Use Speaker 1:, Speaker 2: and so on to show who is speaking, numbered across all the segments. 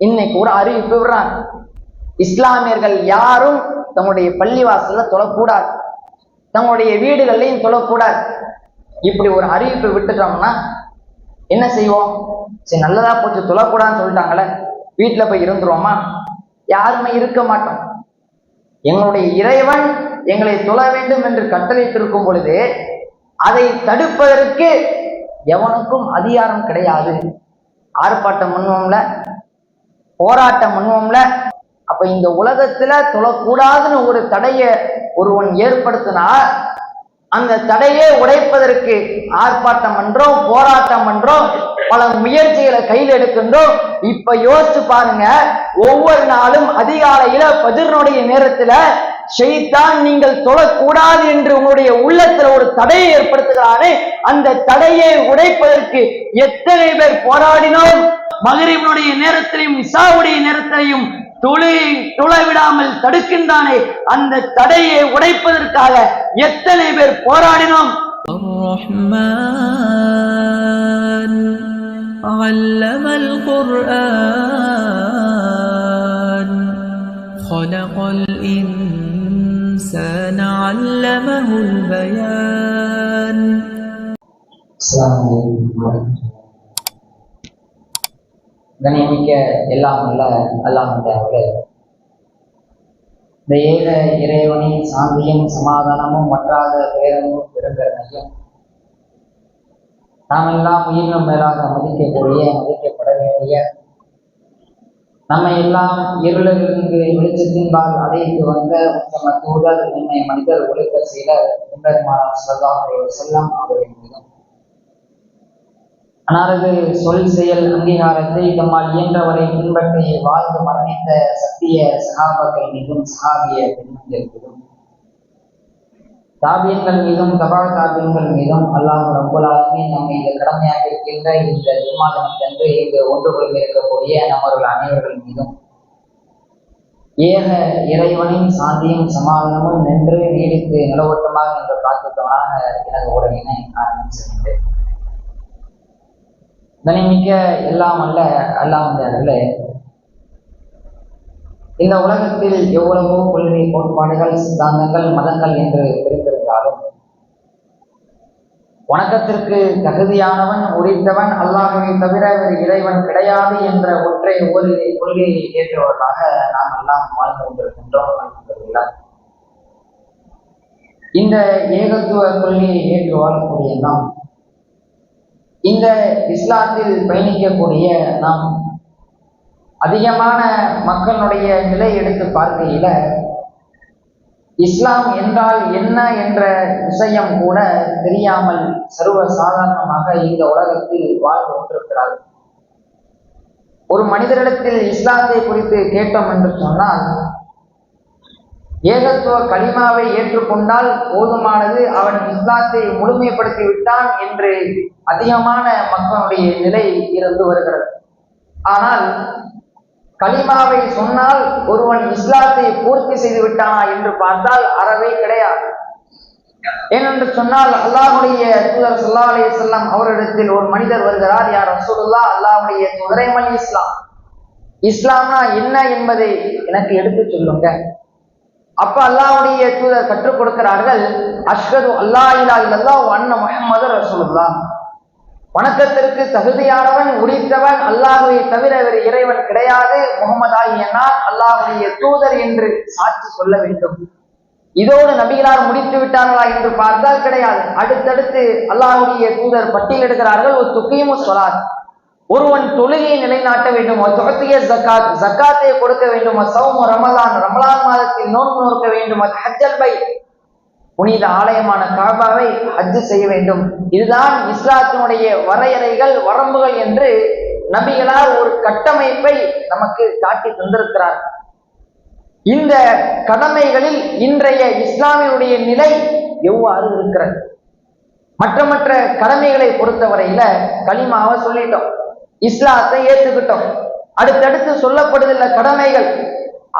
Speaker 1: இன்னைக்கு கூட அறிவிப்பு விடுறாங்க, இஸ்லாமியர்கள் யாரும் தங்களுடைய பள்ளிவாசல்ல தொழக்கூடாது, தங்களுடைய வீடுகள்லையும் தொழக்கூடாது. இப்படி ஒரு அறிவிப்பு விட்டுட்டோம்னா என்ன செய்வோம்? சரி, நல்லதா போச்சு, தொழக்கூடாதுன்னு சொல்லிட்டாங்களே, வீட்டுல போய் இருந்துருவோமா? யாருமே இருக்க மாட்டோம். எங்களுடைய இறைவன் எங்களை தொழ வேண்டும் என்று கட்டளையிட்டிருக்கும் பொழுது அதை தடுப்பதற்கு எவனுக்கும் அதிகாரம் கிடையாது. ஆர்ப்பாட்டம் பண்ணுவோம்ல, போராட்டம் பண்ணுவோம்ல. அப்ப இந்த உலகத்துல தொழக்கூடாதுன்னு ஒரு தடையை ஒருவன் ஏற்படுத்தினால் அந்த தடையை உடைப்பதற்கு ஆர்ப்பாட்டம் பண்றோம், போராட்டம் பண்றோம், பல முயற்சிகளை கையில் எடுக்கின்றோம். இப்ப யோசிச்சு பாருங்க, ஒவ்வொரு நாளும் அதிகாலையில பதினுடைய நேரத்துல ஷைத்தான் நீங்கள் தொழக்கூடாது என்று உங்களுடைய உள்ளத்துல ஒரு தடையை ஏற்படுத்துகிறானே, அந்த தடையை உடைப்பதற்கு எத்தனை பேர் போராடினோம். மகரிபுடைய நேரத்திலையும் இசாவுடைய நேரத்திலையும் தொழ விடாமல் தடுக்கின்றானே, அந்த தடையை உடைப்பதற்காக எத்தனை பேர் போராடினோம். الرحمن علم القرآن خلق الإنسان علمه البيان. السلام عليكم. கண்ணியமிக்க எல்லாம் அல்ல அல்லாஹ்வுடைய இந்த ஏக இறைவனின் சாந்தியும் சமாதானமும் மற்றாத பேரமும் பெருங்கருணையும் நாம் எல்லாம் உயிரினும் மேலாக மதிக்கப்பட வேண்டிய நம்மை எல்லாம் இருளிலிருந்து வெளிச்சத்தின்பால் அழைத்து வந்த உத்தம தூதர் என்னை மனிதர் ஒழுக்க செய்த பெருமானார் ஸல்லல்லாஹு அலைஹி வஸல்லம் அவர்களின் மீதும் அன்னாரது சொல் செயல் அங்கீகாரத்தை நம்மால் இயன்றவரை பின்பற்றி வாழ்ந்து மரணித்த சத்திய சகாபாக்கள் மீதும் சஹாபிய பெண்மணிகள் மீதும் தாபியன்கள் மீதும் தபா தாபியன்கள் மீதும் அல்லாஹ் ரப்பல் ஆலமீன் நம்மை இந்த கடமையாக இருக்கின்ற இந்த ஜும்மா தினத்தன்று இங்கு ஒன்று கொள்ளிருக்கக்கூடிய நம்மவர்கள் அனைவர்கள் மீதும் ஏக இறைவனின் சாந்தியும் சமாதானமும் நின்று நீடித்து நிலவட்டமாக என்று பிரார்த்தித்தவனாக எனது உரையினை ஆரம்பிச்சிருந்தேன். கனிமிக்க எல்லாம் அல்ல அல்லாஹ்வுடைய இந்த உலகத்தில் எவ்வளவோ கொள்கை கோட்பாடுகள் சித்தாந்தங்கள் மதங்கள் என்று பிரித்திருந்தாலும் வணக்கத்திற்கு தகுதியானவன் உரித்தவன் அல்லாஹ்வை தவிர வேறு இறைவன் கிடையாது என்ற ஒற்றை ஒரு கொள்கையை ஏற்றவர்களாக நாம் எல்லாம் வாழ்ந்து கொண்டிருக்கின்றோம். இந்த ஏகத்துவ கொள்கையை ஏற்று வாழக்கூடிய நாம், இந்த இஸ்லாத்தில் பயணிக்கக்கூடிய நாம் அதிகமான மக்களுடைய நிலை எடுத்து பார்க்கையில இஸ்லாம் என்றால் என்ன என்ற விஷயம் கூட தெரியாமல் சர்வ சாதாரணமாக இந்த உலகத்தில் வாழ்ந்து கொண்டிருக்கிறார்கள். ஒரு மனிதரிடத்தில் இஸ்லாத்தை குறித்து கேட்டோம் என்று சொன்னால், ஏகத்துவ கலிமாவை ஏற்றுக்கொண்டால் போதுமானது, அவன் இஸ்லாத்தை முழுமைப்படுத்தி விட்டான் என்று அதிகமான மக்களுடைய நிலை இருந்து வருகிறது. ஆனால் கலிமாவை சொன்னால் ஒருவன் இஸ்லாத்தை பூர்த்தி செய்து விட்டானா என்று பார்த்தால் அறவே கிடையாது. ஏனென்று சொன்னால் அல்லாஹ்வுடைய தூதர் ஸல்லல்லாஹு அலைஹி வஸல்லம் அவரிடத்தில் ஒரு மனிதர் வருகிறார். யா ரசூலுல்லாஹ், அல்லாஹ்வுடைய தூதரே, மல் இஸ்லாம், இஸ்லாம்னா என்ன என்பதை எனக்கு எடுத்து சொல்லுங்க. அப்ப அல்லாஹ்வுடைய தூதர் கற்றுக் கொடுக்கிறார்கள், அஷ்ஹது அல்லா இலாஹ இல்லல்லாஹ் வ அன்ன முஹம்மது ரசூலுல்லாஹ், வணக்கத்திற்கு தகுதியானவன் உரித்தவன் அல்லாஹ்வை தவிர வேறு இறைவன் கிடையாது, முகமது ஆகிய நான் அல்லாஹ்வுடைய தூதர் என்று சாட்சி சொல்ல வேண்டும். இதோடு நபிகளார் முடித்து விட்டார்களா என்று பார்த்தால் கிடையாது. அடுத்தடுத்து அல்லாஹ்வுடைய தூதர் பட்டியலிடுகிறார்கள். ஒரு துக்கீமு ஸலாத், ஒருவன் தொழுகையை நிலைநாட்ட வேண்டும். தொகத்திய ஜக்காத், ஜக்காத்தை கொடுக்க வேண்டும். சௌமு ரமலான், ரமலான் மாதத்தில் நோன்பு நோக்க வேண்டும். ஹஜ்ஜல் பைத், புனித ஆலயமான காபாவை ஹஜ் செய்ய வேண்டும். இதுதான் இஸ்லாத்தினுடைய வரையறைகள், வரம்புகள் என்று நபிகளார் ஒரு கட்டமைப்பை நமக்கு காட்டி தந்திருக்கிறார். இந்த கடமைகளில் இன்றைய இஸ்லாமியுடைய நிலை எவ்வாறு இருக்கிறது? மற்ற கடமைகளை பொறுத்தவரையில கலிமாவை சொல்லிட்டோம், இஸ்லாத்தை ஏற்றுக்கிட்டோம். அடுத்தடுத்து சொல்லப்படுதுள்ள கடமைகள்,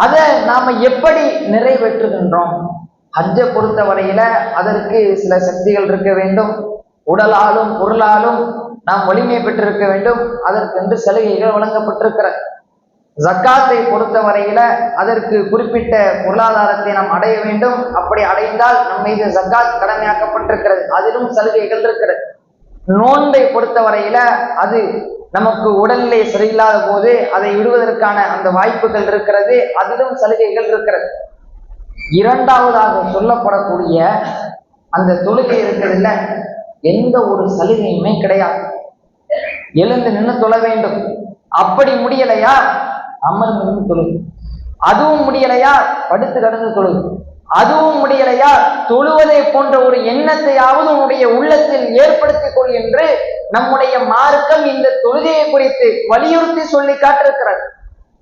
Speaker 1: அதை நாம எப்படி நிறைவேற்றுகின்றோம்? ஹஜ்ஜை பொறுத்தவரையில அதற்கு சில சக்திகள் இருக்க வேண்டும், உடலாலும் பொருளாலும் நாம் வலிமை பெற்றிருக்க வேண்டும். அதற்கென்று சலுகைகள் வழங்கப்பட்டிருக்கிறது. ஜக்காத்தை பொறுத்தவரையில அதற்கு குறிப்பிட்ட பொருளாதாரத்தை நாம் அடைய வேண்டும். அப்படி அடைந்தால் நம் மீது ஜக்காத் கடமையாக்கப்பட்டிருக்கிறது, அதிலும் சலுகைகள் இருக்கிறது. நோன்பை பொறுத்தவரையில அது நமக்கு உடல்நிலை சரியில்லாத போது அதை விடுவதற்கான அந்த வாய்ப்புகள் இருக்கிறது, அதிலும் சலுகைகள் இருக்கிறது. இரண்டாவதாக சொல்லப்படக்கூடிய அந்த தொழுகை இருக்கிறதுல எந்த ஒரு சலுகையுமே கிடையாது. எழுந்து நின்று தொழ வேண்டும். அப்படி முடியலையா அமர்ந்து நின்று தொழுகு. அதுவும் முடியலையா படுத்து கடந்து தொழுகு. அதுவும் முடியலையா தொழுவதை போன்ற ஒரு எண்ணத்தையாவது உன்னுடைய உள்ளத்தில் ஏற்படுத்திக் கொள் என்று நம்முடைய மார்க்கம் இந்த தொழுகையை குறித்து வலியுறுத்தி சொல்லி காட்டிருக்கிறது.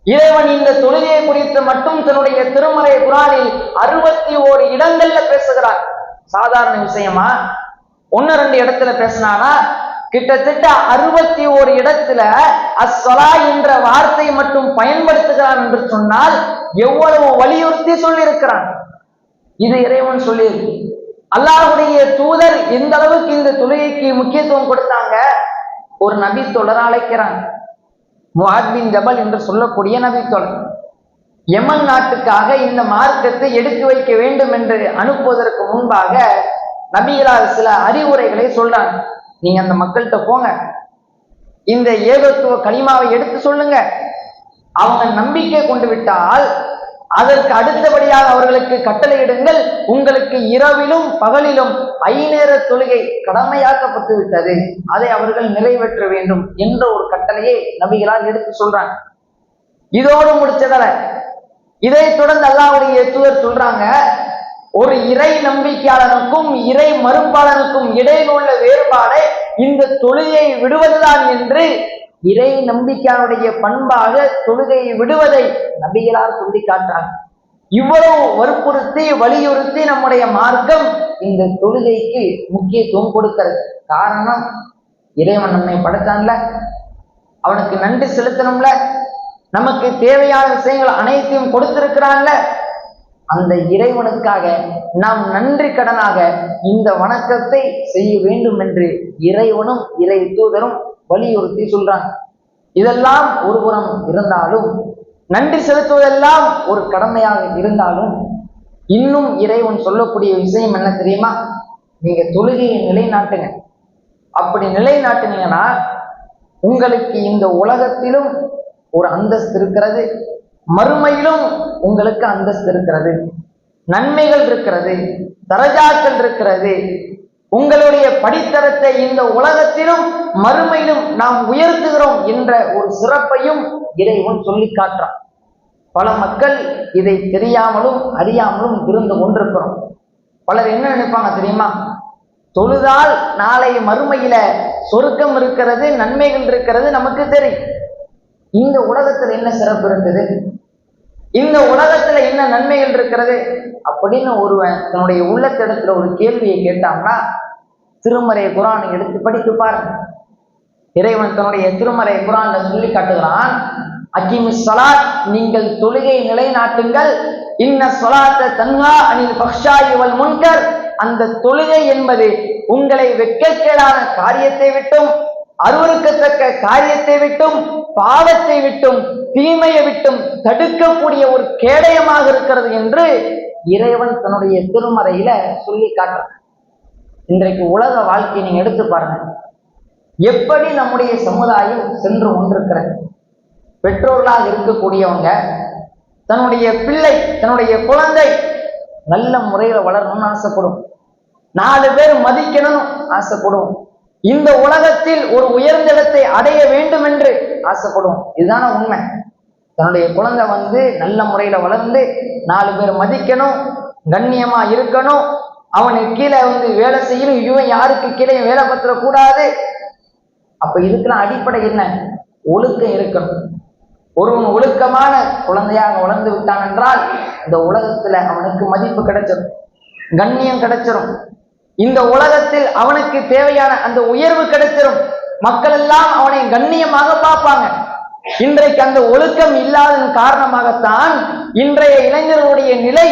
Speaker 1: இறைவன் இந்த தொழுகையை குறித்து மட்டும் தன்னுடைய திருமறை குர்ஆனில் 61 இடங்கள்ல பேசுகிறார். சாதாரண விஷயமா? 1-2 இடத்துல பேசினானா? கிட்டத்தட்ட 61 இடத்துல அஸ்ஸலா என்ற வார்த்தை மட்டும் பயன்படுத்துகிறான் என்று சொன்னால் எவ்வளவு வலியுறுத்தி சொல்லியிருக்கிறான். இது இறைவன் சொல்லியிருக்கு. அல்லாஹ்வுடைய தூதர் எந்த அளவுக்கு இந்த தொழுகைக்கு முக்கியத்துவம் கொடுத்தாங்க. ஒரு நபி தொடர அழைக்கிறாங்க, முஆத் பின் ஜபல் என்று சொல்லக்கூடிய நபி தொடர். யமன் நாட்டுக்காக இந்த மார்க்கத்தை எடுத்து வைக்க வேண்டும் என்று அனுப்புவதற்கு முன்பாக நபிகளார் சில அறிவுரைகளை சொல்றாங்க. நீங்க அந்த மக்கள்கிட்ட போங்க, இந்த ஏகத்துவ கலிமாவை எடுத்து சொல்லுங்க. அவங்க நம்பிக்கை கொண்டு விட்டால் அதற்கு அடுத்தபடியாக அவர்களுக்கு கட்டளையிடுங்கள், உங்களுக்கு இரவிலும் பகலிலும் 5 நேர தொழுகை கடமையாக்கப்பட்டு விட்டது, அதை அவர்கள் நிறைவேற்ற வேண்டும் என்ற ஒரு கட்டளையை நபிகளால் எடுத்து சொல்றாங்க. இதோடு முடிச்சதல்ல, இதை தொடர்ந்து அல்லாஹ்வுடைய தூதர் சொல்றாங்க, ஒரு இறை நம்பிக்கையாளனுக்கும் இறை மறுப்பாளனுக்கும் இடையில் உள்ள வேறுபாடை இந்த தொழுகையை விடுவதுதான் என்று இறை நம்பிக்கையாளுடைய பண்பாக தொழுகையை விடுவதை நபிகளார் சொல்லி காட்டாங்க. இவ்வளவு வற்புறுத்தி வலியுறுத்தி நம்முடைய மார்க்கம் இந்த தொழுகைக்கு முக்கியத்துவம் கொடுக்கிறது. காரணம், இறைவன் நம்மை படைத்தான்ல, அவனுக்கு நன்றி செலுத்தணும்ல, நமக்கு தேவையான விஷயங்கள் அனைத்தையும் கொடுத்திருக்கிறான்ல, அந்த இறைவனுக்காக நாம் நன்றி கடனாக இந்த வணக்கத்தை செய்ய வேண்டும் என்று இறைவனும் இறை தூதரும் வலியுறுத்தி சொல்றாங்க. இதெல்லாம் ஒரு புறம் இருந்தாலும், நன்றி செலுத்துவதெல்லாம் ஒரு கடமையாக இருந்தாலும், இன்னும் இறைவன் சொல்லக்கூடிய விஷயம் என்ன தெரியுமா? நீங்க தொழுகையை நிலைநாட்டுங்க. அப்படி நிலைநாட்டுனீங்கன்னா உங்களுக்கு இந்த உலகத்திலும் ஒரு அந்தஸ்து இருக்கிறது, மறுமையிலும் உங்களுக்கு அந்தஸ்து இருக்கிறது, நன்மைகள் இருக்கிறது, தரஜாக்கள் இருக்கிறது. உங்களுடைய படித்தரத்தை இந்த உலகத்திலும் மறுமையிலும் நாம் உயர்த்துகிறோம் என்ற ஒரு சிறப்பையும் இறைவன் சொல்லி காட்டுறான். பல மக்கள் இதை தெரியாமலும் அறியாமலும் இருந்து கொண்டிருக்கிறோம். பலர் என்ன நினைப்பாங்க தெரியுமா? தொழுதால் நாளை மறுமையில சொர்க்கம் இருக்கிறது, நன்மைகள் இருக்கிறது நமக்கு தெரியும். இந்த உலகத்துல என்ன சிறப்பு இருக்குது, இந்த உலகத்துல என்ன நன்மைகள் இருக்கிறது அப்படின்னு ஒருவன் தன்னுடைய உள்ளத்திடத்துல ஒரு கேள்வியை கேட்டான்னா, திருமறை குர்ஆனை எடுத்து படித்து பாருங்க. இறைவன் தன்னுடைய திருமறை குர்ஆன்ல சொல்லி காட்டுகிறான், அகீமிஸ் ஸலாத், நீங்கள் தொழுகை நிலைநாட்டுங்கள், இன்ன ஸலாத்த தன்ஹா அனில் ஃபஹ்ஷாஇ வல் முன்கர், அந்த தொழுகை என்பது உங்களை வெட்கக்கேடான காரியத்தை விட்டும், அருவருக்கத்தக்க காரியத்தை விட்டும், பாவத்தை விட்டும், தீமையை விட்டும் தடுக்கக்கூடிய ஒரு கேடயமாக இருக்கிறது என்று இறைவன் தன்னுடைய திருமறையில சொல்லி காட்டுறான். இன்றைக்கு உலக வாழ்க்கையை நீங்க எடுத்து பாருங்க, எப்படி நம்முடைய சமுதாயம் சென்று கொண்டிருக்கிறது. பெற்றோர்களாக இருக்கக்கூடியவங்க தன்னுடைய பிள்ளை, தன்னுடைய குழந்தை நல்ல முறையில வளரணும்னு ஆசைப்படும், 4 பேர் மதிக்கணும்னு ஆசைப்படும், இந்த உலகத்தில் ஒரு உயர்ந்த இடத்தை அடைய வேண்டும் என்று ஆசைப்படும். இதுதான உண்மை. தன்னுடைய குழந்தை நல்ல முறையில வளர்ந்து 4 பேர் மதிக்கணும், கண்ணியமா இருக்கணும், அவனுக்கு கீழே வேலை செய்யணும், இவன் யாருக்கு கீழே வேலை பத்திர கூடாது. அப்ப இதுக்கெல்லாம் அடிப்படை என்ன? ஒழுக்கம் இருக்கணும். ஒருவன் ஒழுக்கமான குழந்தையாக வளர்ந்து விட்டான் என்றால் இந்த உலகத்துல அவனுக்கு மதிப்பு கிடைச்சிடும், கண்ணியம் கிடைச்சிடும், இந்த உலகத்தில் அவனுக்கு தேவையான அந்த உயர்வு கிடைச்சிடும், மக்கள் எல்லாம் அவனை கண்ணியமாக பார்ப்பாங்க. இன்றைக்கு அந்த ஒழுக்கம் இல்லாததன் காரணமாகத்தான் இன்றைய இளைஞர்களுடைய நிலை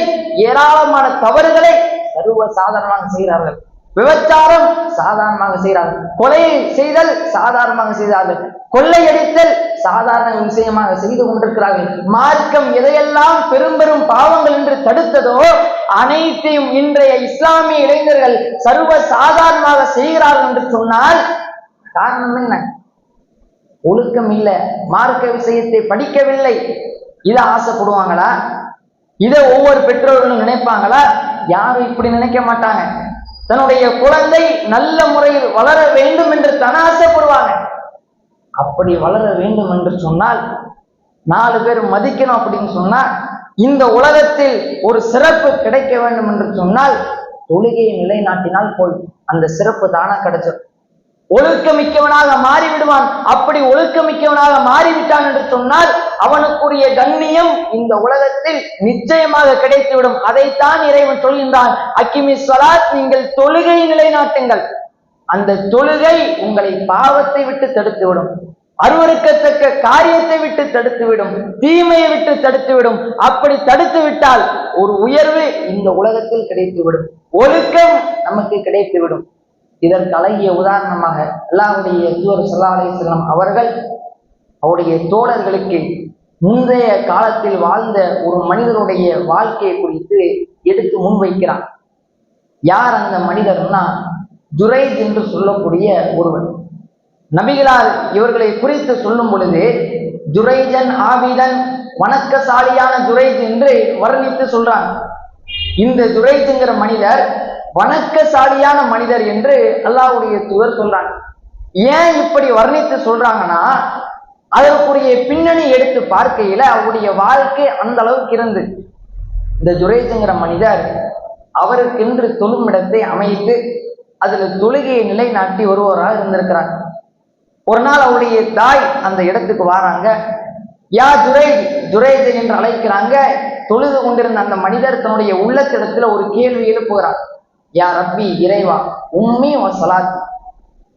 Speaker 1: ஏராளமான தவறுகளை சர்வ சாதாரணமாக செய்கிறார்கள். விபச்சாரம் சாதாரணமாக செய்கிறார்கள், கொலை செய்தல் சாதாரணமாக செய்தார்கள், கொள்ளையடித்தல் சாதாரண விஷயமாக செய்து கொண்டிருக்கிறார்கள். மார்க்கம் எதையெல்லாம் பெரும் பெரும் பாவங்கள் என்று தடுத்ததோ அனைத்தையும் இன்றைய இஸ்லாமிய இளைஞர்கள் சர்வ சாதாரணமாக செய்கிறார்கள் என்று சொன்னால் காரணம் என்ன? ஒழுக்கம் இல்லை, மார்க்க விஷயத்தை படிக்கவில்லை. இதை ஆசைப்படுவாங்களா? இதை ஒவ்வொரு பெற்றோர்களும் நினைப்பாங்களா? யாரும் இப்படி நினைக்க மாட்டாங்க. தன்னுடைய குழந்தை நல்ல முறையில் வளர வேண்டும் என்று தன ஆசைப்படுவாங்க. அப்படி வளர வேண்டும் என்று சொன்னால், 4 பேர் மதிக்கணும் அப்படின்னு சொன்னால், இந்த உலகத்தில் ஒரு சிறப்பு கிடைக்க வேண்டும் என்று சொன்னால் தொழுகையை நிலைநாட்டினால் போய் அந்த சிறப்பு தானா கிடைச்சிடும். ஒழுக்கமிக்கவனாக மாறிவிடுவான். அப்படி ஒழுக்கமிக்கவனாக மாறிவிட்டான் என்று சொன்னால் அவனுக்குரிய கண்ணியம் இந்த உலகத்தில் நிச்சயமாக கிடைத்துவிடும். அதைத்தான் இறைவன் சொல்கின்றான், அக்கிமி ஸலாத், நீங்கள் தொழுகையை நிலைநாட்டுங்கள். அந்த தொழுகை உங்களை பாவத்தை விட்டு தடுத்துவிடும், அருவருக்கத்தக்க காரியத்தை விட்டு தடுத்துவிடும், தீமையை விட்டு தடுத்துவிடும். அப்படி தடுத்து விட்டால் ஒரு உயர்வு இந்த உலகத்தில் கிடைத்துவிடும், ஒழுக்கம் நமக்கு கிடைத்துவிடும். இதற்கு அழகிய உதாரணமாக அல்லாஹ்வுடைய தூதர் ஸல்லல்லாஹு அலைஹி வஸல்லம் அவர்கள் அவருடைய தோழர்களுக்கு முந்தைய காலத்தில் வாழ்ந்த ஒரு மனிதனுடைய வாழ்க்கையை குறித்து எடுத்து முன்வைக்கிறார். யார் அந்த மனிதர்னா ஜுரைஜ் என்று சொல்லக்கூடிய ஒருவன். நபிகளார் இவர்களை குறித்து சொல்லும் பொழுது ஜுரைஜன் ஆபிதன், வணக்கசாலியான ஜுரைஜ் என்று வர்ணித்து சொல்றாங்க. இந்த ஜுரைஜ்ங்கிற மனிதர் வணக்கசாலியான மனிதர் என்று அல்லாஹ்வுடைய தூதர் சொல்றாங்க. ஏன் இப்படி வர்ணித்து சொல்றாங்கன்னா, அதற்குரிய பின்னணி எடுத்து பார்க்கையில அவருடைய வாழ்க்கை அந்த அளவுக்கு இருந்து, இந்த ஜுரைஜ்ங்கிற மனிதர் அவருக்கென்று தொழும் இடத்தை அமைத்து அதுல தொழுகையை நிலைநாட்டி வருவராக இருந்திருக்கிறார். ஒரு நாள் அவருடைய தாய் அந்த இடத்துக்கு வராங்க. யா ஜுரைஜ், ஜுரைஜ் என்று அழைக்கிறாங்க. தொழுது கொண்டிருந்த அந்த மனிதர் தன்னுடைய உள்ளத்திடத்துல ஒரு கேள்வி எழுப்புகிறார். யா ரப்பி, இறைவா, உம்மி வ ஸலாத்,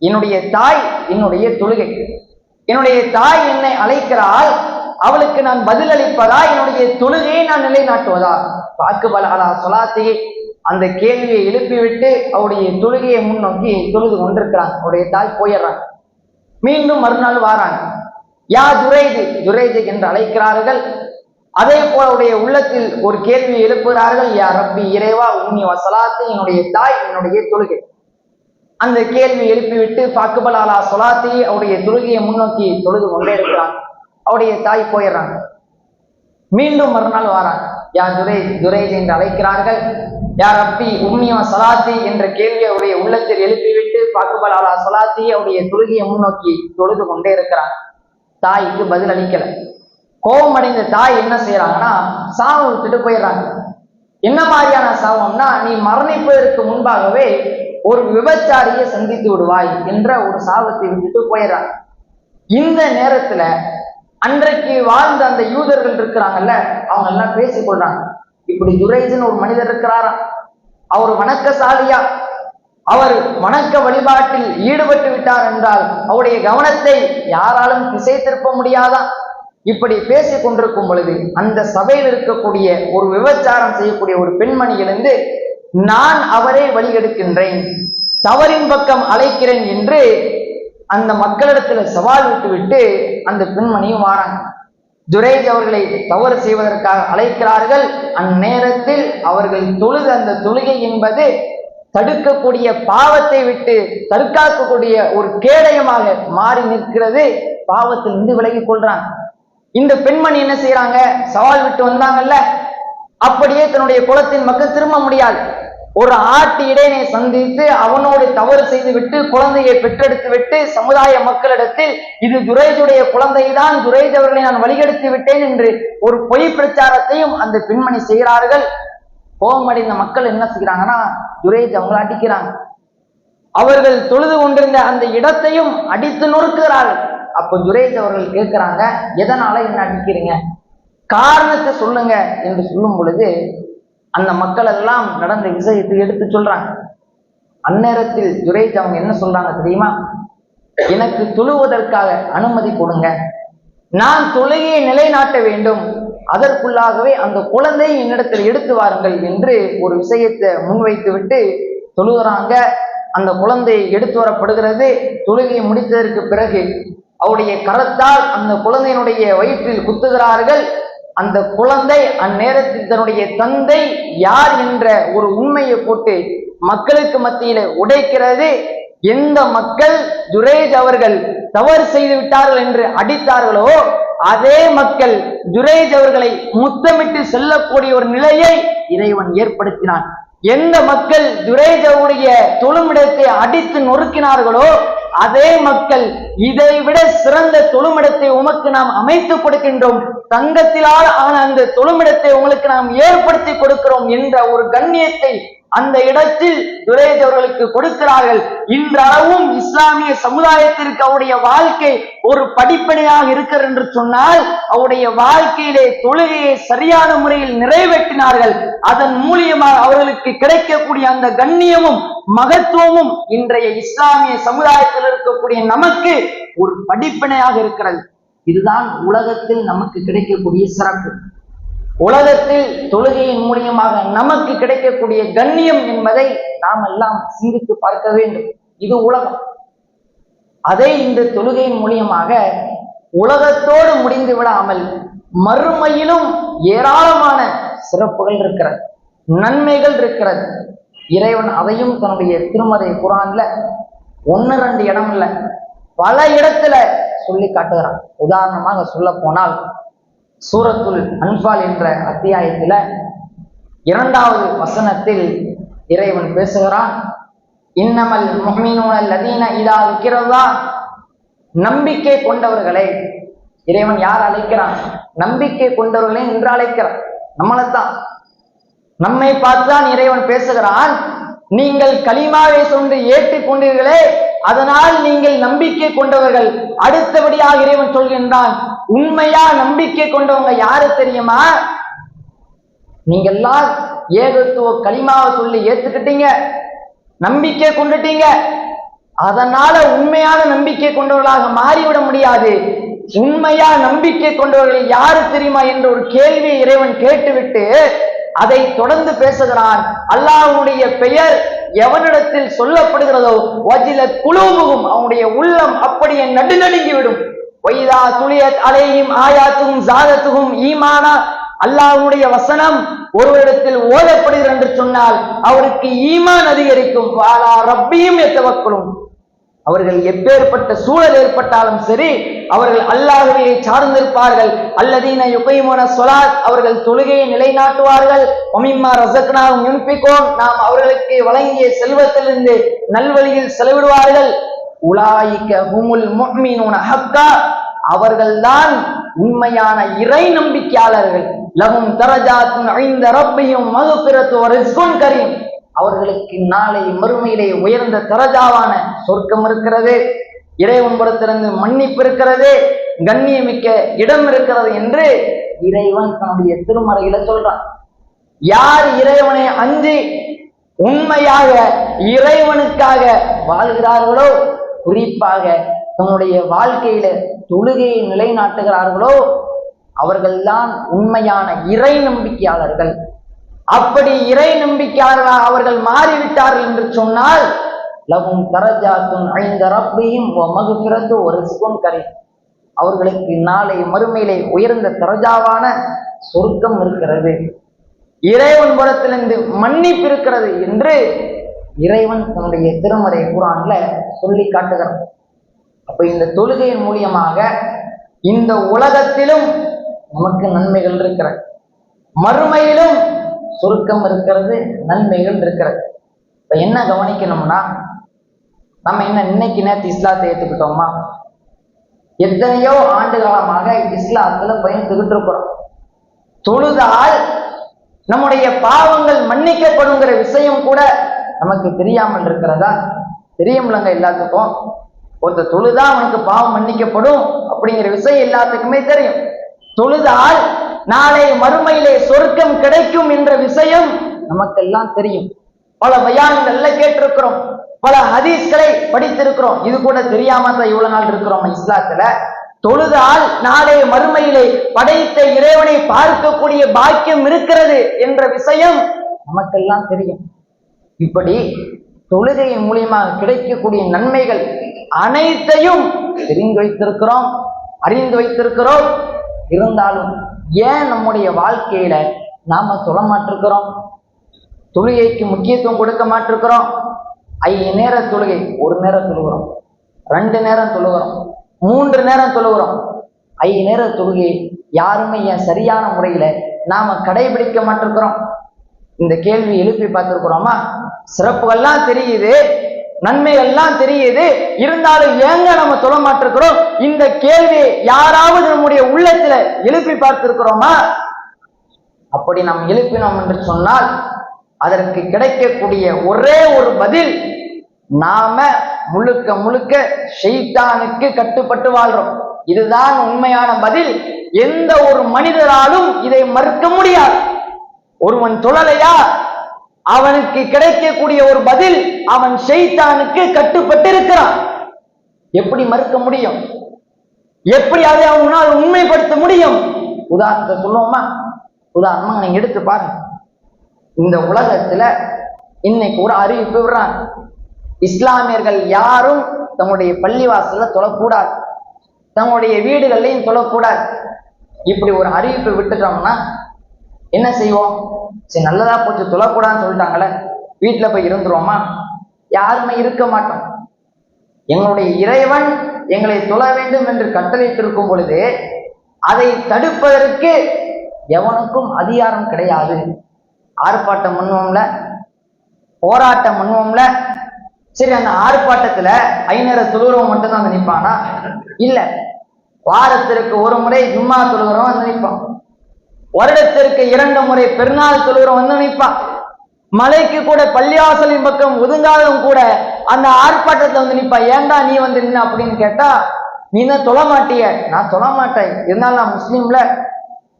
Speaker 1: என்னுடைய தாய் என்னுடைய தொழுகை, என்னுடைய தாய் என்னை அழைக்கிறாள், அவளுக்கு நான் பதில் அளிப்பதா, என்னுடைய தொழுகையை நான் நிலைநாட்டுவதா? பாக்குபல் அலா ஸலாத்தி, அந்த கேள்வியை எழுப்பிவிட்டு அவருடைய தொழுகையை முன்னோக்கி தொழுது கொண்டிருக்கிறாங்க. அவருடைய தாய் போயிடுறாங்க. மீண்டும் மறுநாள் வாராங்க. யா ஜுரைஜ், ஜுரைஜ் என்று அழைக்கிறார்கள். அதே போல அவருடைய உள்ளத்தில் ஒரு கேள்வியை எழுப்புகிறார்கள். யா ரப்பி, இறைவா, உம்மி வ ஸலாத்தி, என்னுடைய தாய் என்னுடைய தொழுகை. அந்த கேள்வி எழுப்பிவிட்டு பாக்குபல் அலா ஸலாத்தி, அவருடைய தொழுகையை முன்னோக்கி தொழுது கொண்டே இருக்கிறாங்க. அவருடைய தாய் போயிடுறாங்க. மீண்டும் மறுநாள் வராங்க. யா ஜுரைஜ், ஜுரைஜ் என்று அழைக்கிறார்கள். யா ரப்பி, உம்மி வ ஸலாத்தி என்ற கேள்வியை அவருடைய உள்ளத்தில் எழுப்பிவிட்டு பாக்குபல் அலா ஸலாத்தி, அவருடைய தொழுகையை முன்னோக்கி தொழுது கொண்டே இருக்கிறாங்க. தாய்க்கு பதில் அளிக்கல. கோபம் அடைந்த தாய் என்ன செய்யறாங்கன்னா, சாபம் விட்டுட்டு போயிடுறாங்க. என்ன மாதிரியான சாபம்னா, நீ மரணிப்பதற்கு முன்பாகவே ஒரு விபச்சாரியை சந்தித்து விடுவாய் என்ற ஒரு சாபத்தை விட்டுட்டு போயிடுறாங்க. இந்த நேரத்துல அன்றைக்கு வாழ்ந்த அந்த யூதர்கள் இருக்கிறாங்கல்ல, அவங்க எல்லாம் பேசிக் கொள்றாங்க. இப்படி ஜுரைஜ்னு ஒரு மனிதர் இருக்கிறாராம், அவர் வணக்கசாலியா, அவர் வணக்க வழிபாட்டில் ஈடுபட்டு விட்டார் என்றால் அவருடைய கவனத்தை யாராலும் திசை திருப்ப முடியாதான். இப்படி பேசிக் கொண்டிருக்கும் பொழுது அந்த சபையில் இருக்கக்கூடிய ஒரு விபச்சாரம் செய்யக்கூடிய ஒரு பெண்மணியிலிருந்து, நான் அவரை வழிகெடுக்கின்றேன், தவறின் பக்கம் அழைக்கிறேன் என்று அந்த மக்களிடத்துல சவால் விட்டு அந்த பெண்மணியும் வாராங்க. ஜுரைஜ் அவர்களை தவறு செய்வதற்காக அழைக்கிறார்கள். அந்நேரத்தில் அவர்கள் தொழுது அந்த தொழுகை என்பது தடுக்கக்கூடிய பாவத்தை விட்டு தற்காக்கக்கூடிய ஒரு கேடயமாக மாறி நிற்கிறது. பாவத்திலிருந்து விலகிக் கொள்றாங்க. இந்த பெண்மணி என்ன செய்யறாங்க, சவால் விட்டு வந்தாங்கல்ல, அப்படியே தன்னுடைய குலத்தின் பக்கம் திரும்ப முடியாது. ஒரு ஆட்டு இடையனை சந்தித்து அவனோடு தவறு செய்து விட்டு குழந்தையை பெற்றெடுத்து விட்டு சமுதாய மக்களிடத்தில் இது ஜுரைஜுடைய குழந்தைதான், ஜுரைஜ் அவர்களை நான் வழிகெடுத்து விட்டேன் என்று ஒரு பொய் பிரச்சாரத்தையும் அந்த பெண்மணி செய்கிறார்கள். கோபமடைந்த மக்கள் என்ன செய்யறாங்கன்னா, ஜுரைஜ் அவங்களை அடிக்கிறாங்க. அவர்கள் தொழுது கொண்டிருந்த அந்த இடத்தையும் அடித்து நொறுக்குகிறார்கள். அப்போ ஜுரைஜ் அவர்கள் கேட்கிறாங்க, எதனால என்ன அடிக்கிறீங்க, காரணத்தை சொல்லுங்க என்று சொல்லும் பொழுது அந்த மக்கள் எல்லாம் நடந்த விஷயத்தை எடுத்து சொல்றாங்க. அந்நேரத்தில் ஜுரைஜ் அவங்க என்ன சொல்றாங்க தெரியுமா, எனக்கு தொழுவதற்காக அனுமதி கொடுங்க, நான் தொழுகையை நிலைநாட்ட வேண்டும், அதற்குள்ளாகவே அந்த குழந்தையை என்னிடத்தில் எடுத்து வாருங்கள் என்று ஒரு விஷயத்தை முன்வைத்து விட்டு தொழுகிறாங்க. அந்த குழந்தை எடுத்து வரப்படுகிறது. தொழுகையை முடித்ததற்கு பிறகு அவருடைய கரத்தால் அந்த குழந்தையினுடைய வயிற்றில் குத்துகிறார்கள். அந்த குழந்தை அந்நேரத்தில் தன்னுடைய தந்தை யார் என்ற ஒரு உண்மையை போட்டு மக்களுக்கு மத்தியில உடைக்கிறது. எந்த மக்கள் ஜுரேஜ் அவர்கள் தவறு செய்து விட்டார்கள் என்று அடித்தார்களோ அதே மக்கள் ஜுரேஜ் அவர்களை முத்தமிட்டு செல்லக்கூடிய ஒரு நிலையை இறைவன் ஏற்படுத்தினான். எந்த மக்கள் ஜுரேஜ் அவருடைய தொழுமிடத்தை அடித்து நொறுக்கினார்களோ அதே மக்கள் இதைவிட சிறந்த தொழுமிடத்தை உமக்கு நாம் அமைத்துக் கொடுக்கின்றோம், தங்கத்திலால் ஆன அந்த தொழுமிடத்தை உங்களுக்கு நாம் ஏற்படுத்தி கொடுக்கிறோம் என்ற ஒரு கண்ணியத்தை அந்த இடத்தில் ஜுரேஜ் அவர்களுக்கு கொடுக்கிறார்கள். இன்றளவும் இஸ்லாமிய சமுதாயத்திற்கு அவருடைய வாழ்க்கை ஒரு படிப்பனையாக இருக்கிறது என்று சொன்னால் அவருடைய வாழ்க்கையிலே தொழுகையை சரியான முறையில் நிறைவேற்றினார்கள். அதன் மூலியமாக அவர்களுக்கு கிடைக்கக்கூடிய அந்த கண்ணியமும் மகத்துவமும் இன்றைய இஸ்லாமிய சமுதாயத்தில் இருக்கக்கூடிய நமக்கு ஒரு படிப்பனையாக இருக்கிறது. இதுதான் உலகத்தில் நமக்கு கிடைக்கக்கூடிய சிறப்பு. உலகத்தில் தொழுகையின் மூலியமாக நமக்கு கிடைக்கக்கூடிய கண்ணியம் என்பதை நாம் எல்லாம் சிந்தித்து பார்க்க வேண்டும். இது உலகம். அதை இந்த தொழுகையின் மூலியமாக உலகத்தோடு முடிந்து விடாமல் மறுமையிலும் ஏராளமான சிறப்புகள் இருக்கிறது, நன்மைகள் இருக்கிறது. இறைவன் அதையும் தன்னுடைய திருமறை குர்ஆன்ல 1-2 இடம் இல்ல பல இடத்துல சொல்லி காட்டுகிறான். உதாரணமாக சொல்ல போனால் சூரத்துல் அன்பால் என்ற அத்தியாயத்தில 2வது வசனத்தில் இறைவன் பேசுகிறான். இன்னமல் முஃமினூன அல்லதீன இதா ذுக்கிரல்லாஹ், நம்பிக்கை கொண்டவர்களை இறைவன் யார் அழைக்கிறான்? நம்பிக்கை கொண்டவர்களை என்று அழைக்கிறான். நம்மளைத்தான், நம்மை பார்த்துதான் இறைவன் பேசுகிறான். நீங்கள் கலிமாவை சொன்று ஏற்றுக்கொண்டீர்களே, அதனால் நீங்கள் நம்பிக்கை கொண்டவர்கள். அடுத்தபடியாக இறைவன் சொல்கின்றான், உண்மையா நம்பிக்கை கொண்டவங்க யாரு தெரியுமா? நீங்க எல்லாம் ஏகத்துவ கலிமாவை சொல்லி ஏத்துக்கிட்டீங்க, நம்பிக்கை கொண்டுட்டீங்க, அதனால உண்மையான நம்பிக்கை கொண்டவர்களாக மாறிவிட முடியாது. உண்மையா நம்பிக்கை கொண்டவர்கள் யாரு தெரியுமா என்ற ஒரு கேள்வியை இறைவன் கேட்டுவிட்டு அதை தொடர்ந்து பேசுகிறான். அல்லாஹ்வுடைய பெயர் எவனிடத்தில் சொல்லப்படுகிறதோ வஜிலத் குலூபுஹும், அவனுடைய உள்ளம் அப்படியே நடுநடுங்கிவிடும். வைதா துலியத் அலைஹிம் ஆயாத்துஹும் ஸாதத்துஹும் ஈமானா, அல்லாஹ்வுடைய வசனம் ஒருவரிடத்தில் ஓதப்படுகிறது என்று சொன்னால் அவருக்கு ஈமான் அதிகரிக்கும். வாலா ரப்பியும் யதவக்கலும், அவர்கள் எப்பேற்பட்ட சூழல் ஏற்பட்டாலும் சரி அவர்கள் அல்லாஹ்வை சார்ந்திருப்பார்கள். அல்லதீன யுகீமுன ஸலாத், அவர்கள் தொழுகையை நிலைநாட்டுவார்கள். வமிம்மா ரஸக்னாஹும் யுன்ஃபிகூன், நாம் அவர்களுக்கு வழங்கிய செல்வத்திலிருந்து நல்வழியில் செலவிடுவார்கள். உலாயிக ஹுமுல் முஃமினூன ஹக்கா, அவர்கள்தான் உண்மையான இறை நம்பிக்கையாளர்கள். லஹும் தரஜாத்துன் இன்த ரப்பிஹிம் மக்ஃபிரத்து வ ரிஸ்குன் கரீம், அவர்களுக்கு நாளை மறுமையிலே உயர்ந்த தரஜாவான சொர்க்கம் இருக்கிறது, இறைவன் புறத்திலிருந்து மன்னிப்பு இருக்கிறது, கண்ணியமிக்க இடம் இருக்கிறது என்று இறைவன் தன்னுடைய திருமறையில சொல்றான். யார் இறைவனை அஞ்சி உண்மையாக இறைவனுக்காக வாழ்கிறார்களோ, குறிப்பாக தன்னுடைய வாழ்க்கையில தொழுகையை நிலைநாட்டுகிறார்களோ அவர்கள்தான் உண்மையான இறை நம்பிக்கையாளர்கள். அப்படி இறை நம்பிக்கையாளர்களாக அவர்கள் மாறிவிட்டார்கள் என்று சொன்னால் லஹும் தரஜாத்துன் இன்த ரப்பிஹிம் வ மக்ஃபிரத்து வ ரிஸ்குன் கரீம், அவர்களுக்கு நாளை மறுமையிலே உயர்ந்த தரஜாவான சொர்க்கம் இருக்கிறது, இறைவன் புறத்திலிருந்து மன்னிப்பு இருக்கிறது என்று இறைவன் தன்னுடைய திருமறை குர்ஆன்ல சொல்லி காட்டுகிறான். அப்ப இந்த தொழுகையின் மூலியமாக இந்த உலகத்திலும் நமக்கு நன்மைகள் இருக்கிறது, மறுமையிலும் சுருக்கம் இருக்கிறது, நன்மைகள் இருக்கிறது. இப்ப என்ன கவனிக்கணும்னா, நம்ம என்ன இன்னைக்கு நேற்று இஸ்லாத்தை ஏற்றுக்கிட்டோமா? எத்தனையோ ஆண்டு காலமாக இஸ்லாத்துல பயந்துகிட்டு இருக்கிறோம். தொழுதால் நம்முடைய பாவங்கள் மன்னிக்கப்படுங்கிற விஷயம் கூட நமக்கு தெரியாமல் இருக்கிறதா? தெரியும்லங்க எல்லாத்துக்கும். ஒருத்தர் தொழுதா அவனுக்கு பாவம் மன்னிக்கப்படும் அப்படிங்கிற விஷயம் எல்லாத்துக்குமே தெரியும். தொழுதால் நாளை மறுமையிலே சொர்க்கம் கிடைக்கும் என்ற விஷயம் நமக்கெல்லாம் தெரியும். பல பயான்கள்ல கேட்டிருக்கிறோம், பல ஹதீஸ்களை படித்திருக்கிறோம். இது கூட தெரியாம தான் இவ்வளவு நாள் இருக்கிறோம் இஸ்லாத்துல. தொழுதால் நாளை மறுமையிலே படைத்த இறைவனை பார்க்கக்கூடிய பாக்கியம் இருக்கிறது என்ற விஷயம் நமக்கெல்லாம் தெரியும். இப்படி தொழுகையின் மூலியமாக கிடைக்கக்கூடிய நன்மைகள் அனைத்தையும் தெரிந்து வைத்திருக்கிறோம், அறிந்து வைத்திருக்கிறோம். இருந்தாலும் ஏன் நம்முடைய வாழ்க்கையில நாம தொழ மாட்டிருக்கிறோம்? தொழுகைக்கு முக்கியத்துவம் கொடுக்க மாட்டிருக்கிறோம். 5 நேர தொழுகை, 1 நேரம் தொழுகிறோம், 2 நேரம் தொழுகிறோம், 3 நேரம் தொழுகிறோம். 5 நேர தொழுகை யாருமே ஏன் சரியான முறையில நாம கடைபிடிக்க மாட்டிருக்கிறோம்? இந்த கேள்வி எழுப்பி பார்த்திருக்கிறோமா? சிறப்புகள்லாம் தெரியுது, நன்மைகள்லாம் தெரியுது, இருந்தாலும் ஏங்க நம்ம தொழ மாட்டிருக்கிறோம்? இந்த கேள்வி யாராவது நம்முடைய உள்ளத்துல எழுப்பி பார்த்திருக்கிறோமா? அப்படி நாம் எழுப்பினோம் என்று சொன்னால் அதற்கு கிடைக்கக்கூடிய ஒரே ஒரு பதில், நாம முழுக்க முழுக்க ஷைத்தானுக்கு கட்டுப்பட்டு வாழ்றோம். இதுதான் உண்மையான பதில். எந்த ஒரு மனிதராலும் இதை மறுக்க முடியாது. ஒருவன் தொழலையா, அவனுக்கு கிடைக்கக்கூடிய ஒரு பதில், அவன் ஷைத்தானுக்கு கட்டுப்பட்டு இருக்கிறான். எப்படி மறுக்க முடியும்? எப்படி அதை அவனால் உண்மைப்படுத்த முடியும்? உதாரணத்தை சொல்லுவோமா? உதாரணமா நீங்க எடுத்து பாருங்க. இந்த உலகத்துல இன்னைக்கு ஒரு அறிவிப்பு விடுறாங்க, இஸ்லாமியர்கள் யாரும் தங்களுடைய பள்ளிவாசல்ல தொழக்கூடாது, தங்களுடைய வீடுகள்லையும் தொழக்கூடாது. இப்படி ஒரு அறிவிப்பு விட்டுட்டோம்னா என்ன செய்வோம்? சரி, நல்லதா போச்சு, தொழக்கூடாதுன்னு சொல்லிட்டாங்களே, வீட்டுல போய் இருந்துருவோமா? யாருமே இருக்க மாட்டோம். எங்களுடைய இறைவன் எங்களை தொழ வேண்டும் என்று கட்டளையிட்டிருக்கும் பொழுது அதை தடுப்பதற்கு எவனுக்கும் அதிகாரம் கிடையாது. ஆர்ப்பாட்டம் பண்ணுவோம்ல, போராட்டம் பண்ணுவோம்ல, சரி, அந்த ஆர்ப்பாட்டத்துல 5 நேர தொழுகிறவங்க மட்டும்தான் வந்து நிற்பானா? இல்ல, வாரத்திற்கு ஒரு முறை ஜும்மா தொழுகிறவன் வந்து நிற்பான், வருடத்திற்கு 2 முறை பெருநாள் தொழுகிறவன் வந்து நிற்பான். மலைக்கு கூட பள்ளிவாசலின் பக்கம் ஒதுங்காதவன் கூட அந்த ஆர்ப்பாட்டத்துல வந்து நிற்பா. ஏன்டா நீ வந்து நின்ன அப்படின்னு கேட்டா, நீ தான் தொழ மாட்டிய. நான் தொழ மாட்டேன், இருந்தாலும் நான் முஸ்லீம்ல,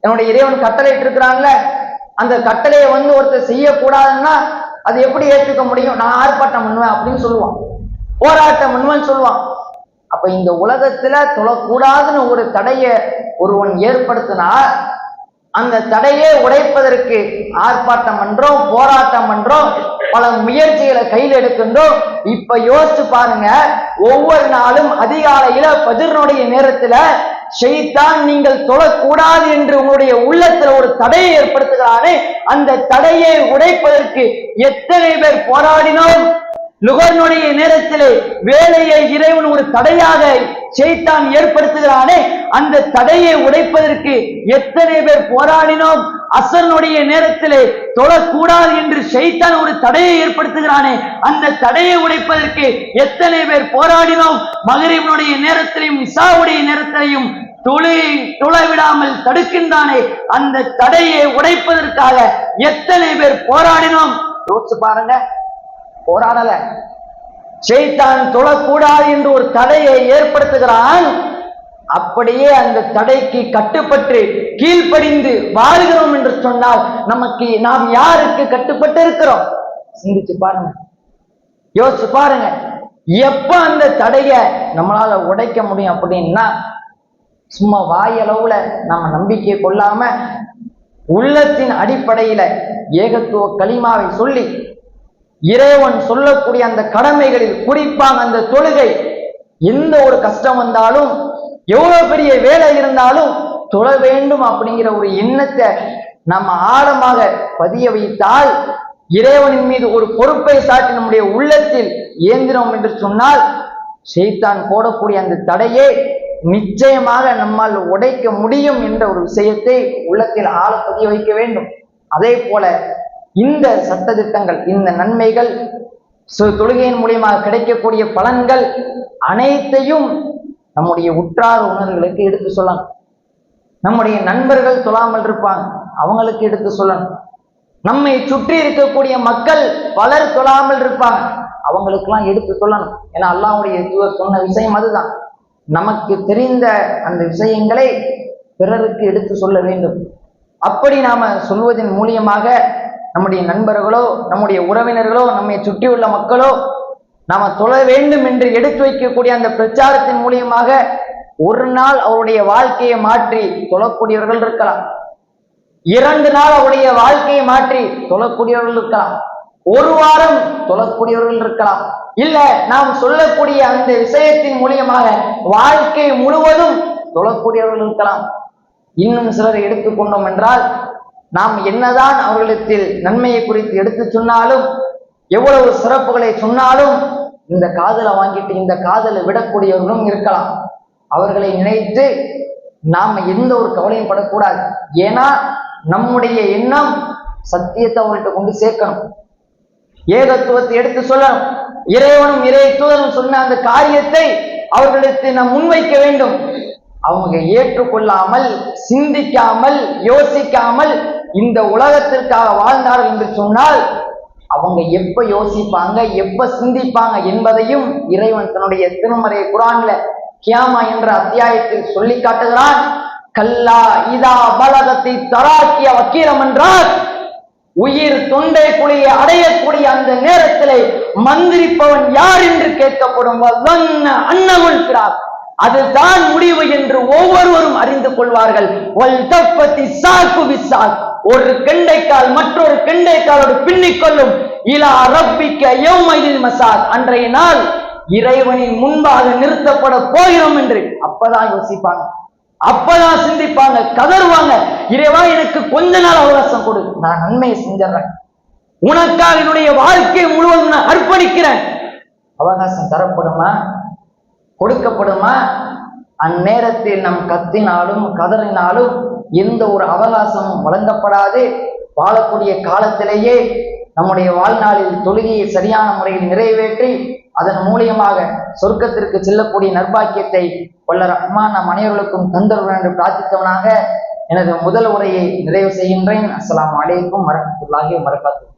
Speaker 1: என்னுடைய இறைவன் கட்டளையிட்டு இருக்கிறான்ல, அந்த கட்டளையை வந்து ஒருத்தர் செய்யக்கூடாதுன்னா அது எப்படி ஏற்றுக்க முடியும்? நான் ஆர்ப்பாட்டம் பண்ணுவேன் அப்படின்னு சொல்லுவான், போராட்டம் பண்ணுவேன்னு சொல்லுவான். அப்ப இந்த உலகத்துல தொழக்கூடாதுன்னு ஒரு தடையை ஒருவன் ஏற்படுத்தினா அந்த தடையை உடைப்பதற்கு ஆர்ப்பாட்டம் பண்றோம், போராட்டம் பண்றோம், பல முயற்சிகளை கையில் எடுக்கின்றோம். இப்ப யோசிச்சு பாருங்க, ஒவ்வொரு நாளும் அதிகாலையில ஃபஜ்ருடைய நேரத்துல ஷைத்தான் நீங்கள் தொழக்கூடாது என்று உங்களுடைய உள்ளத்துல ஒரு தடையை ஏற்படுத்துகிறானே, அந்த தடையை உடைப்பதற்கு எத்தனை பேர் போராடினோம்? லுகர்னுடைய நேரத்திலே வேலையை இறைவன் ஒரு தடையாக ஷைத்தான் ஏற்படுத்துகிறானே, அந்த தடையை உடைப்பதற்கு எத்தனை பேர் போராடினோம்? அசனுடைய நேரத்திலே தொழக்கூடாது என்று ஷைத்தான் ஒரு தடையை ஏற்படுத்துகிறானே, அந்த தடையை உடைப்பதற்கு எத்தனை பேர் போராடினோம்? மகரிபுடைய நேரத்திலையும் இசாவுடைய நேரத்திலையும் தொழ விடாமல் தடுக்கின்றானே, அந்த தடையை உடைப்பதற்காக எத்தனை பேர் போராடினோம்? யோசிச்சு பாருங்க. போராடல, ஷைத்தான் தொழக்கூடாது என்று ஒரு தடையை ஏற்படுத்துகிறான். அப்படியே அந்த தடைக்கு கட்டுப்பட்டு கீழ்ப்படிந்து வாழ்கிறோம் என்று சொன்னால் நாம் யாருக்கு கட்டுப்பட்டு இருக்கிறோம்? சிந்திச்சு பாருங்க, யோசிச்சு பாருங்க. எப்ப அந்த தடையை நம்மளால உடைக்க முடியும் அப்படின்னா, சும்மா வாயளவுல நம்ம நம்பிக்கை கொள்ளாம உள்ளத்தின் அடிப்படையில ஏகத்துவ கலிமாவை சொல்லி இறைவன் சொல்லக்கூடிய அந்த கடமைகளில், குறிப்பாக அந்த தொழுகை, எந்த ஒரு கஷ்டம் வந்தாலும், எவ்வளவு பெரிய வேலை இருந்தாலும் தொழ வேண்டும் அப்படிங்கிற ஒரு எண்ணத்தை நம்ம ஆழமாக பதிய வைத்தால், இறைவனின் மீது ஒரு பொறுப்பை சாட்டி நம்முடைய உள்ளத்தில் ஏந்தினோம் என்று சொன்னால், ஷைத்தான் போடக்கூடிய அந்த தடையை நிச்சயமாக நம்மால் உடைக்க முடியும் என்ற ஒரு விஷயத்தை உள்ளத்தில் ஆழ பதிய வைக்க வேண்டும். அதே போல இந்த சட்டதிட்டங்கள், இந்த நன்மைகள், தொழுகையின் மூலியமாக கிடைக்கக்கூடிய பலன்கள் அனைத்தையும் நம்முடைய உற்றார் உணர்வுகளுக்கு எடுத்து சொல்லணும். நம்முடைய நண்பர்கள் தொழாமல் இருப்பாங்க, அவங்களுக்கு எடுத்து சொல்லணும். நம்மை சுற்றி இருக்கக்கூடிய மக்கள் பலர் தொழாமல் இருப்பாங்க, அவங்களுக்கெல்லாம் எடுத்து சொல்லணும். ஏன்னா அல்லாஹ்வுடைய தூதர் சொன்ன விஷயம் அதுதான். நமக்கு தெரிந்த அந்த விஷயங்களை பிறருக்கு எடுத்து சொல்ல வேண்டும். அப்படி நாம சொல்வதன் மூலியமாக நம்முடைய நண்பர்களோ, நம்முடைய உறவினர்களோ, நம்மை சுற்றியுள்ள மக்களோ நாம தொழ வேண்டும் என்று எடுத்து வைக்கக்கூடிய அந்த பிரச்சாரத்தின் மூலியமாக ஒரு நாள் அவருடைய வாழ்க்கையை மாற்றி தொழக்கூடியவர்கள் இருக்கலாம், 2 நாள் அவருடைய வாழ்க்கையை மாற்றி தொழக்கூடியவர்கள் இருக்கலாம். ஒரு வாரம் தொழக்கூடியவர்கள் இருக்கலாம். இல்ல நாம் சொல்லக்கூடிய அந்த விஷயத்தின் மூலியமாக வாழ்க்கை முழுவதும் தொழக்கூடியவர்கள் இருக்கலாம். இன்னும் சிலரை எடுத்துக்கொண்டோம் என்றால், நாம் என்னதான் அவர்களிடத்தில் நன்மையை குறித்து எடுத்து சொன்னாலும், எவ்வளவு சிறப்புகளை சொன்னாலும், இந்த காதலை வாங்கிட்டு இந்த காதலை விடக்கூடியவர்களும் இருக்கலாம். அவர்களை நினைத்து நாம் எந்த ஒரு கவலையும் படக்கூடாது. ஏன்னா நம்முடைய எண்ணம் சத்தியத்தை அவர்கள்ட்ட கொண்டு சேர்க்கணும், ஏகத்துவத்தை எடுத்து சொல்லணும். இறைவனும் இறை தூதரும் சொன்ன அந்த காரியத்தை அவர்களுக்கு நாம் முன்வைக்க வேண்டும். அவங்க ஏற்றுக்கொள்ளாமல், சிந்திக்காமல், யோசிக்காமல் இந்த உலகத்திற்காக வாழ்ந்தார்கள் என்று சொன்னால், அவங்க எப்ப யோசிப்பாங்க, எப்ப சிந்திப்பாங்க என்பதையும் இறைவன் தன்னுடைய திருமறை குர்ஆன்ல கியாமா என்ற அத்தியாயத்தில் சொல்லி காட்டுகிறான். கல்லா இதா பலகத்தை தராக்கிய வக்கீலம் என்றால், உயிர் தொண்டை குழியை அடையக்கூடிய அந்த நேரத்திலே மந்திரிப்பவன் யார் என்று கேட்கப்படும். அதுதான் முடிவு என்று ஒவ்வொருவரும் அறிந்து கொள்வார்கள். ஒரு கெண்டைக்கால் மற்றொரு கெண்டைக்காலோடு பின்னிக்கொள்ளும். இலா ரப்பிக்க யௌமைல் மசாத், அன்றைய நாள் இறைவனின் முன்பாக நிறுத்தப்பட போகிறோம் என்று அப்பதான் யோசிப்பாங்க, அப்பதான் சிந்திப்பாங்க, கதறுவாங்க. இறைவா, எனக்கு கொஞ்ச நாள் அவகாசம் கொடு, நான் நன்மையை செஞ்சிடறேன், உனக்காக என்னுடைய வாழ்க்கையை முழுவதும் நான் அர்ப்பணிக்கிறேன். அவகாசம் தரப்படுமா, கொடுக்கப்படுமா? அந்நேரத்தில் நம் கத்தினாலும் கதறினாலும் எந்த ஒரு அவகாசமும் வழங்கப்படாது. வாழக்கூடிய காலத்திலேயே நம்முடைய வாழ்நாளில் தொழுகையை சரியான முறையில் நிறைவேற்றி அதன் மூலியமாக சொர்க்கத்திற்கு செல்லக்கூடிய நற்பாக்கியத்தை வல்ல ரஹ்மான் நம் அனைவர்களுக்கும் தந்தருடன் என்று பிரார்த்தித்தவனாக எனது முதல் உரையை நிறைவு செய்கின்றேன். அஸ்ஸலாமு அலைக்கும் வரஹ்மத்துல்லாஹி வபரகாத்துஹு.